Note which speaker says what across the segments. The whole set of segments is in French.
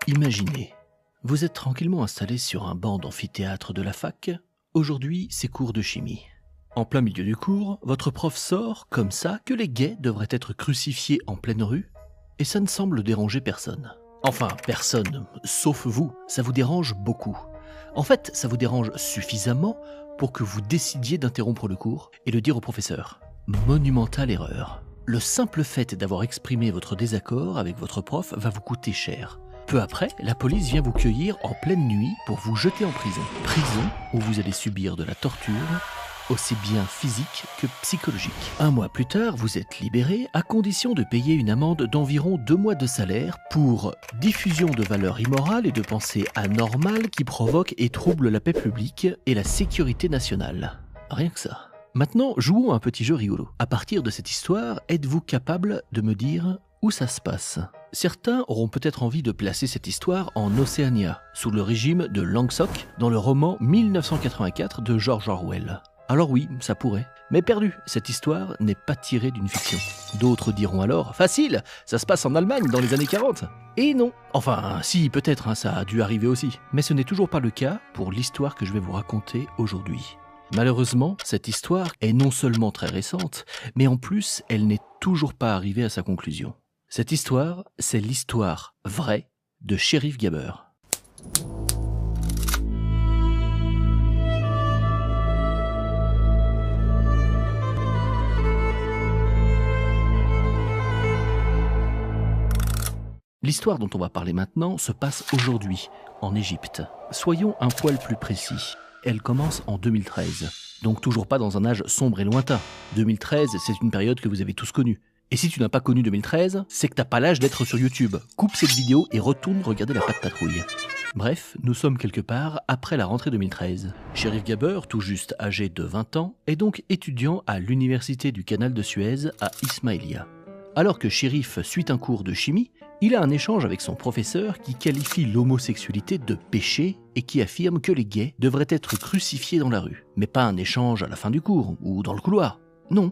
Speaker 1: Imaginez, vous êtes tranquillement installé sur un banc d'amphithéâtre de la fac. Aujourd'hui, c'est cours de chimie. En plein milieu du cours, votre prof sort, comme ça, que les gays devraient être crucifiés en pleine rue, et ça ne semble déranger personne. Enfin, personne, sauf vous, ça vous dérange beaucoup. En fait, ça vous dérange suffisamment pour que vous décidiez d'interrompre le cours et le dire au professeur. Monumentale erreur. Le simple fait d'avoir exprimé votre désaccord avec votre prof va vous coûter cher. Peu après, la police vient vous cueillir en pleine nuit pour vous jeter en prison. Prison où vous allez subir de la torture, aussi bien physique que psychologique. 1 mois plus tard, vous êtes libéré à condition de payer une amende d'environ 2 mois de salaire pour diffusion de valeurs immorales et de pensées anormales qui provoquent et troublent la paix publique et la sécurité nationale. Rien que ça. Maintenant, jouons un petit jeu rigolo. À partir de cette histoire, êtes-vous capable de me dire où ça se passe ? Certains auront peut-être envie de placer cette histoire en Océania, sous le régime de Langsoc, dans le roman 1984 de George Orwell. Alors oui, ça pourrait. Mais perdu, cette histoire n'est pas tirée d'une fiction. D'autres diront alors, facile, ça se passe en Allemagne dans les années 40. Et non. Enfin, si, peut-être, ça a dû arriver aussi. Mais ce n'est toujours pas le cas pour l'histoire que je vais vous raconter aujourd'hui. Malheureusement, cette histoire est non seulement très récente, mais en plus, elle n'est toujours pas arrivée à sa conclusion. Cette histoire, c'est l'histoire vraie de Shérif Gabber. L'histoire dont on va parler maintenant se passe aujourd'hui, en Égypte. Soyons un poil plus précis. Elle commence en 2013, donc toujours pas dans un âge sombre et lointain. 2013, c'est une période que vous avez tous connue. Et si tu n'as pas connu 2013, c'est que t'as pas l'âge d'être sur YouTube. Coupe cette vidéo et retourne regarder la patte patrouille. Bref, nous sommes quelque part après la rentrée 2013. Shérif Gabber, tout juste âgé de 20 ans, est donc étudiant à l'université du Canal de Suez à Ismaïlia. Alors que Shérif suit un cours de chimie, il a un échange avec son professeur qui qualifie l'homosexualité de péché et qui affirme que les gays devraient être crucifiés dans la rue. Mais pas un échange à la fin du cours ou dans le couloir. Non,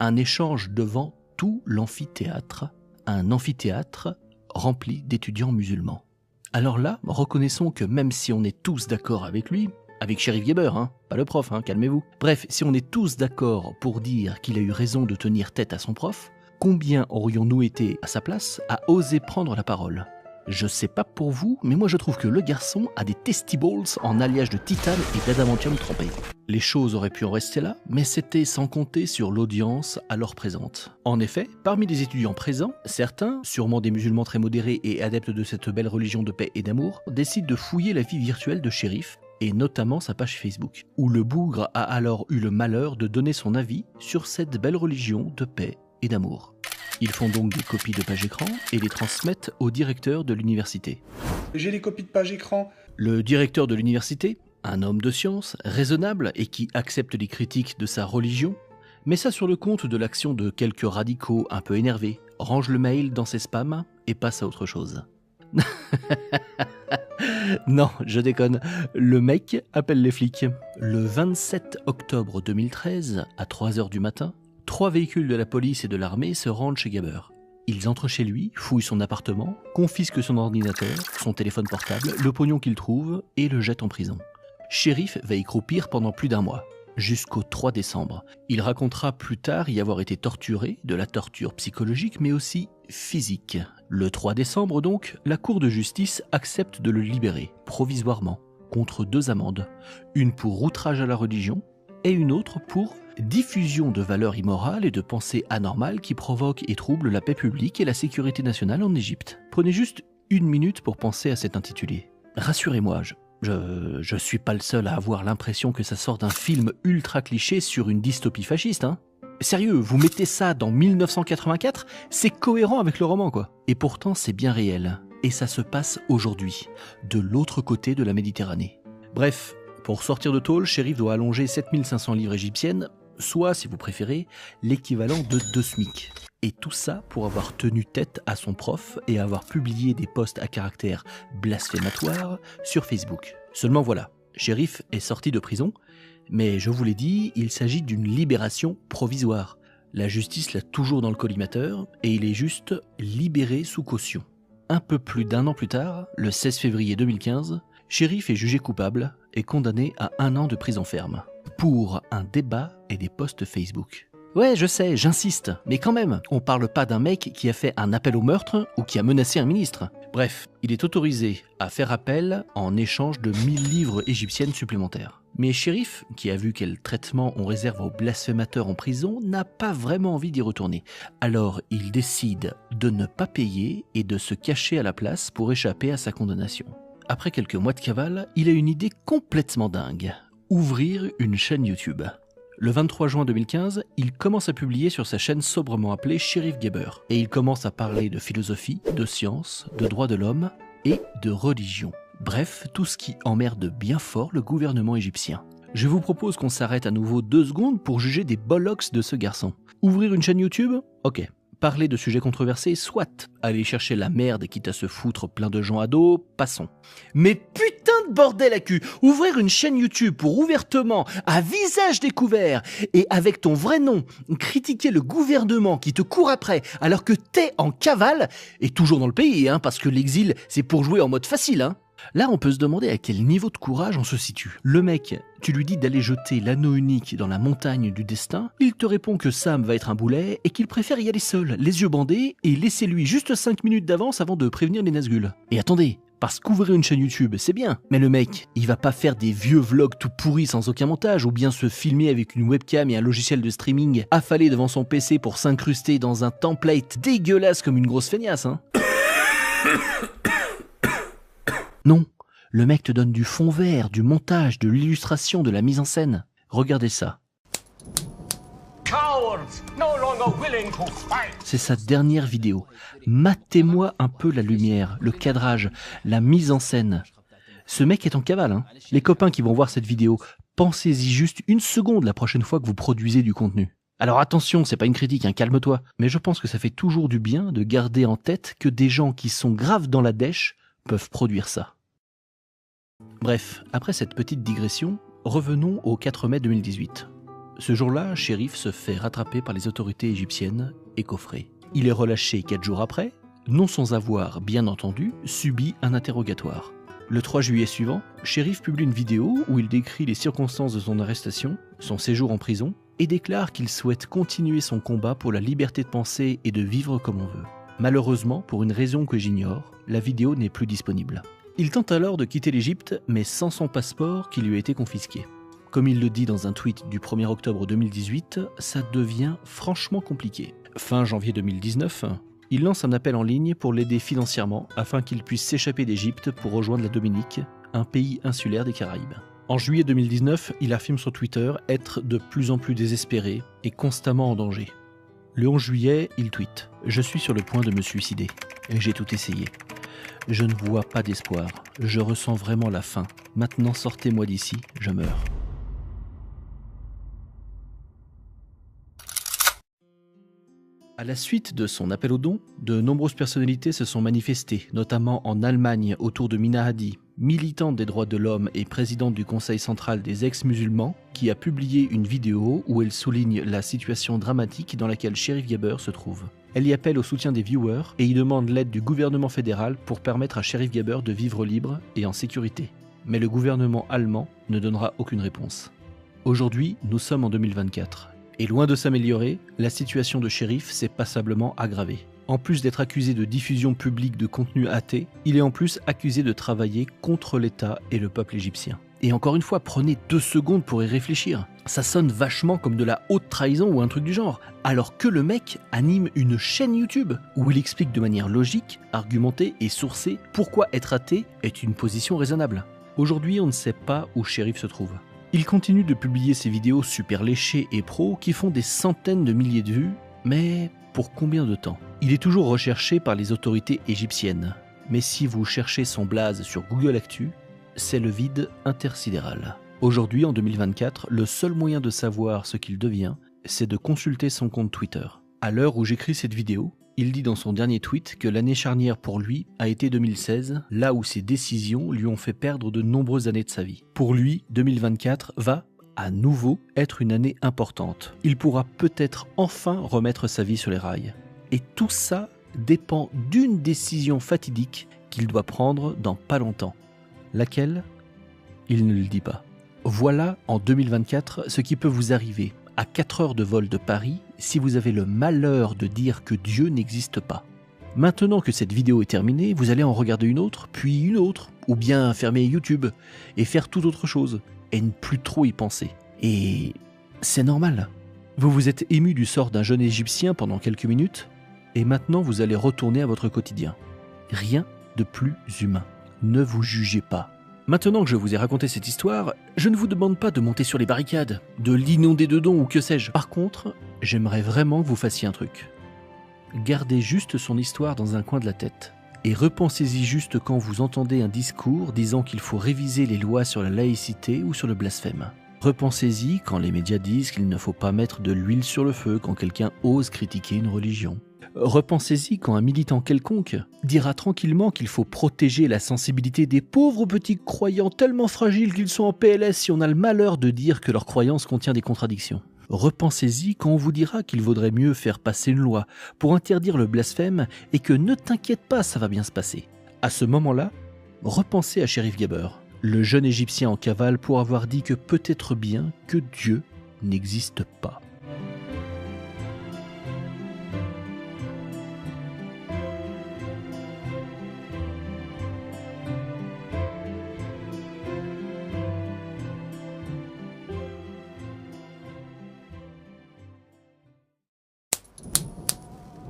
Speaker 1: un échange devant tout l'amphithéâtre, un amphithéâtre rempli d'étudiants musulmans. Alors là, reconnaissons que même si on est tous d'accord avec lui, avec Shérif Gabber, pas le prof, calmez-vous. Bref, si on est tous d'accord pour dire qu'il a eu raison de tenir tête à son prof, combien aurions-nous été à sa place à oser prendre la parole ? Je sais pas pour vous, mais moi je trouve que le garçon a des testibles en alliage de titane et d'adamantium trempé. Les choses auraient pu en rester là, mais c'était sans compter sur l'audience alors présente. En effet, parmi les étudiants présents, certains, sûrement des musulmans très modérés et adeptes de cette belle religion de paix et d'amour, décident de fouiller la vie virtuelle de Shérif, et notamment sa page Facebook, où le bougre a alors eu le malheur de donner son avis sur cette belle religion de paix et d'amour. Ils font donc des copies de pages écran et les transmettent au directeur de l'université.
Speaker 2: J'ai les copies de pages écran.
Speaker 1: Le directeur de l'université, un homme de science, raisonnable et qui accepte les critiques de sa religion, met ça sur le compte de l'action de quelques radicaux un peu énervés, range le mail dans ses spams et passe à autre chose. Non, je déconne. Le mec appelle les flics. Le 27 octobre 2013, à 3h du matin, 3 véhicules de la police et de l'armée se rendent chez Gabber. Ils entrent chez lui, fouillent son appartement, confisquent son ordinateur, son téléphone portable, le pognon qu'ils trouvent et le jettent en prison. Shérif va y croupir pendant plus d'1 mois, jusqu'au 3 décembre. Il racontera plus tard y avoir été torturé, de la torture psychologique mais aussi physique. Le 3 décembre donc, la cour de justice accepte de le libérer, provisoirement, contre 2 amendes. Une pour outrage à la religion et une autre pour diffusion de valeurs immorales et de pensées anormales qui provoquent et troublent la paix publique et la sécurité nationale en Égypte. Prenez juste 1 minute pour penser à cet intitulé. Rassurez-moi, je suis pas le seul à avoir l'impression que ça sort d'un film ultra cliché sur une dystopie fasciste, Sérieux, vous mettez ça dans 1984, c'est cohérent avec le roman, quoi. Et pourtant, c'est bien réel. Et ça se passe aujourd'hui, de l'autre côté de la Méditerranée. Bref, pour sortir de tôle, Shérif doit allonger 7500 livres égyptiennes, soit, si vous préférez, l'équivalent de 2 SMIC. Et tout ça pour avoir tenu tête à son prof et avoir publié des posts à caractère blasphématoire sur Facebook. Seulement voilà, Shérif est sorti de prison, mais je vous l'ai dit, il s'agit d'une libération provisoire. La justice l'a toujours dans le collimateur et il est juste libéré sous caution. Un peu plus d'un an plus tard, le 16 février 2015, Cherif est jugé coupable et condamné à 1 an de prison ferme pour un débat et des posts Facebook. Ouais, je sais, j'insiste, mais quand même, on parle pas d'un mec qui a fait un appel au meurtre ou qui a menacé un ministre. Bref, il est autorisé à faire appel en échange de 1000 livres égyptiennes supplémentaires. Mais Cherif, qui a vu quel traitement on réserve aux blasphémateurs en prison, n'a pas vraiment envie d'y retourner. Alors il décide de ne pas payer et de se cacher à la place pour échapper à sa condamnation. Après quelques mois de cavale, il a une idée complètement dingue. Ouvrir une chaîne YouTube. Le 23 juin 2015, il commence à publier sur sa chaîne sobrement appelée Cherif Geber. Et il commence à parler de philosophie, de science, de droits de l'homme et de religion. Bref, tout ce qui emmerde bien fort le gouvernement égyptien. Je vous propose qu'on s'arrête à nouveau 2 secondes pour juger des bollocks de ce garçon. Ouvrir une chaîne YouTube ? Ok. Parler de sujets controversés, soit. Aller chercher la merde quitte à se foutre plein de gens à dos, passons. Mais putain de bordel à cul, ouvrir une chaîne YouTube pour ouvertement, à visage découvert et avec ton vrai nom, critiquer le gouvernement qui te court après alors que t'es en cavale, et toujours dans le pays, parce que l'exil c'est pour jouer en mode facile. Là, on peut se demander à quel niveau de courage on se situe. Le mec, tu lui dis d'aller jeter l'anneau unique dans la montagne du destin, il te répond que Sam va être un boulet et qu'il préfère y aller seul, les yeux bandés, et laissez-lui juste 5 minutes d'avance avant de prévenir les Nazgûl. Et attendez, parce qu'ouvrir une chaîne YouTube, c'est bien, mais le mec, il va pas faire des vieux vlogs tout pourris sans aucun montage, ou bien se filmer avec une webcam et un logiciel de streaming affalé devant son PC pour s'incruster dans un template dégueulasse comme une grosse feignasse, Non, le mec te donne du fond vert, du montage, de l'illustration, de la mise en scène. Regardez ça. C'est sa dernière vidéo. Matez-moi un peu la lumière, le cadrage, la mise en scène. Ce mec est en cavale. Les copains qui vont voir cette vidéo, pensez-y juste 1 seconde la prochaine fois que vous produisez du contenu. Alors attention, c'est pas une critique, calme-toi. Mais je pense que ça fait toujours du bien de garder en tête que des gens qui sont graves dans la dèche peuvent produire ça. Bref, après cette petite digression, revenons au 4 mai 2018. Ce jour-là, Cherif se fait rattraper par les autorités égyptiennes et coffré. Il est relâché 4 jours après, non sans avoir, bien entendu, subi un interrogatoire. Le 3 juillet suivant, Cherif publie une vidéo où il décrit les circonstances de son arrestation, son séjour en prison, et déclare qu'il souhaite continuer son combat pour la liberté de penser et de vivre comme on veut. Malheureusement, pour une raison que j'ignore, la vidéo n'est plus disponible. Il tente alors de quitter l'Égypte, mais sans son passeport qui lui a été confisqué. Comme il le dit dans un tweet du 1er octobre 2018, ça devient franchement compliqué. Fin janvier 2019, il lance un appel en ligne pour l'aider financièrement afin qu'il puisse s'échapper d'Égypte pour rejoindre la Dominique, un pays insulaire des Caraïbes. En juillet 2019, il affirme sur Twitter être de plus en plus désespéré et constamment en danger. Le 11 juillet, il tweet « Je suis sur le point de me suicider. J'ai tout essayé. Je ne vois pas d'espoir. Je ressens vraiment la faim. Maintenant, sortez-moi d'ici, je meurs. » À la suite de son appel aux dons, de nombreuses personnalités se sont manifestées, notamment en Allemagne autour de Mina Hadi, militante des droits de l'homme et présidente du Conseil central des ex-musulmans, qui a publié une vidéo où elle souligne la situation dramatique dans laquelle Cherif Geber se trouve. Elle y appelle au soutien des viewers et y demande l'aide du gouvernement fédéral pour permettre à Cherif Geber de vivre libre et en sécurité. Mais le gouvernement allemand ne donnera aucune réponse. Aujourd'hui, nous sommes en 2024. Et loin de s'améliorer, la situation de Cherif s'est passablement aggravée. En plus d'être accusé de diffusion publique de contenu athée, il est en plus accusé de travailler contre l'État et le peuple égyptien. Et encore une fois, prenez 2 secondes pour y réfléchir. Ça sonne vachement comme de la haute trahison ou un truc du genre, alors que le mec anime une chaîne YouTube où il explique de manière logique, argumentée et sourcée pourquoi être athée est une position raisonnable. Aujourd'hui, on ne sait pas où Cherif se trouve. Il continue de publier ses vidéos super léchées et pro qui font des centaines de milliers de vues, mais pour combien de temps ? Il est toujours recherché par les autorités égyptiennes, mais si vous cherchez son blaze sur Google Actu, c'est le vide intersidéral. Aujourd'hui, en 2024, le seul moyen de savoir ce qu'il devient, c'est de consulter son compte Twitter. À l'heure où j'écris cette vidéo, il dit dans son dernier tweet que l'année charnière pour lui a été 2016, là où ses décisions lui ont fait perdre de nombreuses années de sa vie. Pour lui, 2024 va, à nouveau, être une année importante. Il pourra peut-être enfin remettre sa vie sur les rails. Et tout ça dépend d'une décision fatidique qu'il doit prendre dans pas longtemps. Laquelle ? Il ne le dit pas. Voilà, en 2024, ce qui peut vous arriver à 4 heures de vol de Paris si vous avez le malheur de dire que Dieu n'existe pas. Maintenant que cette vidéo est terminée, vous allez en regarder une autre, puis une autre, ou bien fermer YouTube et faire toute autre chose, et ne plus trop y penser. Et c'est normal. Vous vous êtes ému du sort d'un jeune Égyptien pendant quelques minutes, et maintenant vous allez retourner à votre quotidien. Rien de plus humain. Ne vous jugez pas. Maintenant que je vous ai raconté cette histoire, je ne vous demande pas de monter sur les barricades, de l'inonder de dons ou que sais-je. Par contre, j'aimerais vraiment que vous fassiez un truc. Gardez juste son histoire dans un coin de la tête. Et repensez-y juste quand vous entendez un discours disant qu'il faut réviser les lois sur la laïcité ou sur le blasphème. Repensez-y quand les médias disent qu'il ne faut pas mettre de l'huile sur le feu quand quelqu'un ose critiquer une religion. Repensez-y quand un militant quelconque dira tranquillement qu'il faut protéger la sensibilité des pauvres petits croyants tellement fragiles qu'ils sont en PLS si on a le malheur de dire que leur croyance contient des contradictions. Repensez-y quand on vous dira qu'il vaudrait mieux faire passer une loi pour interdire le blasphème et que ne t'inquiète pas, ça va bien se passer. À ce moment-là, repensez à Cherif Gaber, le jeune Égyptien en cavale pour avoir dit que peut-être bien que Dieu n'existe pas.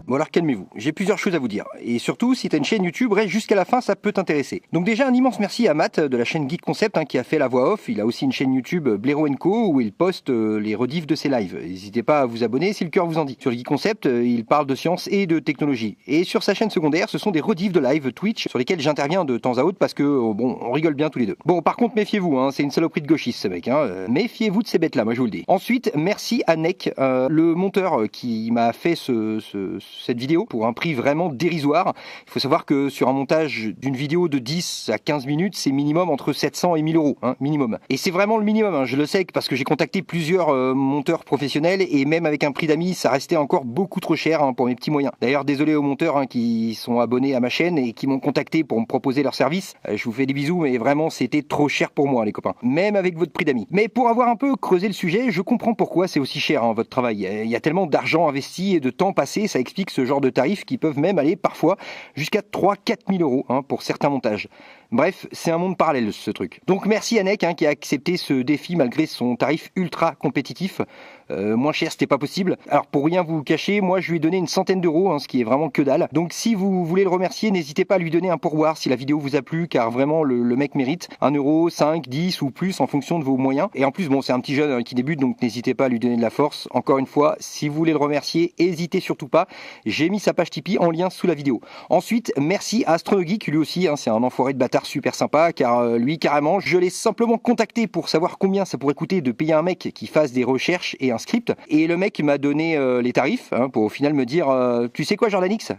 Speaker 3: Bon alors calmez-vous, j'ai plusieurs choses à vous dire. Et surtout, si t'as une chaîne YouTube, reste jusqu'à la fin, ça peut t'intéresser. Donc déjà, un immense merci à Matt de la chaîne Geek Concept qui a fait la voix off. Il a aussi une chaîne YouTube Blaireau & Co où il poste les rediffs de ses lives. N'hésitez pas à vous abonner si le cœur vous en dit. Sur le Geek Concept, il parle de science et de technologie. Et sur sa chaîne secondaire, ce sont des rediffs de live Twitch sur lesquels j'interviens de temps à autre parce que, bon, on rigole bien tous les deux. Bon, par contre, méfiez-vous, c'est une saloperie de gauchiste ce mec. Méfiez-vous de ces bêtes-là, moi je vous le dis. Ensuite, merci à Nek, le monteur qui m'a fait cette vidéo pour un prix vraiment dérisoire. Il faut savoir que sur un montage d'une vidéo de 10 à 15 minutes, c'est minimum entre 700 et 1000 euros, minimum. Et c'est vraiment le minimum, je le sais parce que j'ai contacté plusieurs monteurs professionnels et même avec un prix d'amis, ça restait encore beaucoup trop cher pour mes petits moyens. D'ailleurs, désolé aux monteurs qui sont abonnés à ma chaîne et qui m'ont contacté pour me proposer leur service. Je vous fais des bisous, mais vraiment, c'était trop cher pour moi, les copains. Même avec votre prix d'amis. Mais pour avoir un peu creusé le sujet, je comprends pourquoi c'est aussi cher, votre travail. Il y a tellement d'argent investi et de temps passé, ça explique ce genre de tarifs qui peuvent même aller parfois jusqu'à 3-4 000 euros pour certains montages. Bref, c'est un monde parallèle ce truc. Donc merci à Nek qui a accepté ce défi malgré son tarif ultra compétitif. Moins cher, c'était pas possible. Alors pour rien vous cacher, moi je lui ai donné une centaine d'euros, ce qui est vraiment que dalle. Donc si vous voulez le remercier, n'hésitez pas à lui donner un pourboire si la vidéo vous a plu, car vraiment le mec mérite 1 euro, 5, 10 ou plus en fonction de vos moyens. Et en plus, bon, c'est un petit jeune qui débute, donc n'hésitez pas à lui donner de la force. Encore une fois, si vous voulez le remercier, n'hésitez surtout pas. J'ai mis sa page Tipeee en lien sous la vidéo. Ensuite, merci à Astronogie qui lui aussi, c'est un enfoiré de bâtard super sympa, car lui carrément, je l'ai simplement contacté pour savoir combien ça pourrait coûter de payer un mec qui fasse des recherches et un script. Et le mec m'a donné les tarifs pour au final me dire tu sais quoi Jordanix,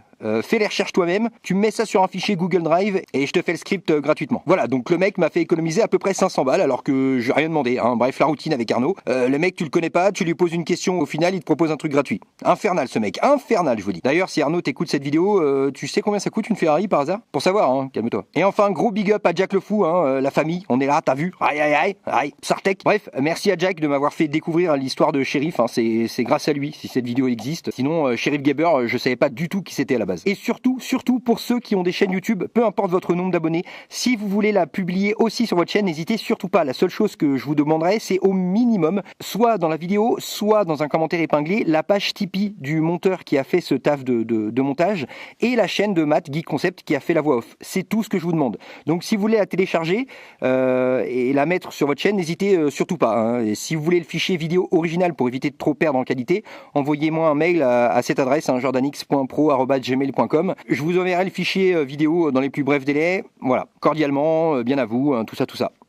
Speaker 3: fais les recherches toi-même, tu me mets ça sur un fichier Google Drive et je te fais le script gratuitement. Voilà, donc le mec m'a fait économiser à peu près 500 balles alors que je n'ai rien demandé. Bref, la routine avec Arnaud. Le mec, tu le connais pas, tu lui poses une question, au final il te propose un truc gratuit. Infernal ce mec, infernal je vous dis. D'ailleurs, si Arnaud t'écoute cette vidéo, tu sais combien ça coûte une Ferrari par hasard? Pour savoir, calme-toi. Et enfin, gros big up à Jack le Fou, la famille, on est là, t'as vu? Aïe, Sartek. Bref, merci à Jack de m'avoir fait découvrir l'histoire de Cherif, c'est grâce à lui si cette vidéo existe. Sinon, Cherif Gaber, je savais pas du tout qui c'était à la base. Et surtout pour ceux qui ont des chaînes YouTube, peu importe votre nombre d'abonnés, si vous voulez la publier aussi sur votre chaîne, n'hésitez surtout pas. La seule chose que je vous demanderai, c'est au minimum, soit dans la vidéo, soit dans un commentaire épinglé, la page Tipeee du monteur qui a fait ce taf de montage et la chaîne de Matt Geek Concept qui a fait la voix off. C'est tout ce que je vous demande. Donc si vous voulez la télécharger et la mettre sur votre chaîne, n'hésitez surtout pas. Et si vous voulez le fichier vidéo original pour éviter de trop perdre en qualité, envoyez-moi un mail à cette adresse, jordanix.pro@gmail.com. Je vous enverrai le fichier vidéo dans les plus brefs délais. Voilà, cordialement, bien à vous, tout ça.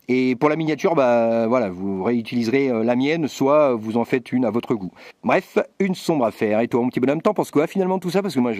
Speaker 3: Et pour la miniature, voilà, vous réutiliserez la mienne, soit vous en faites une à votre goût. Bref, une sombre affaire. Et toi, mon petit bonhomme, t'en penses quoi finalement de tout ça? Parce que moi,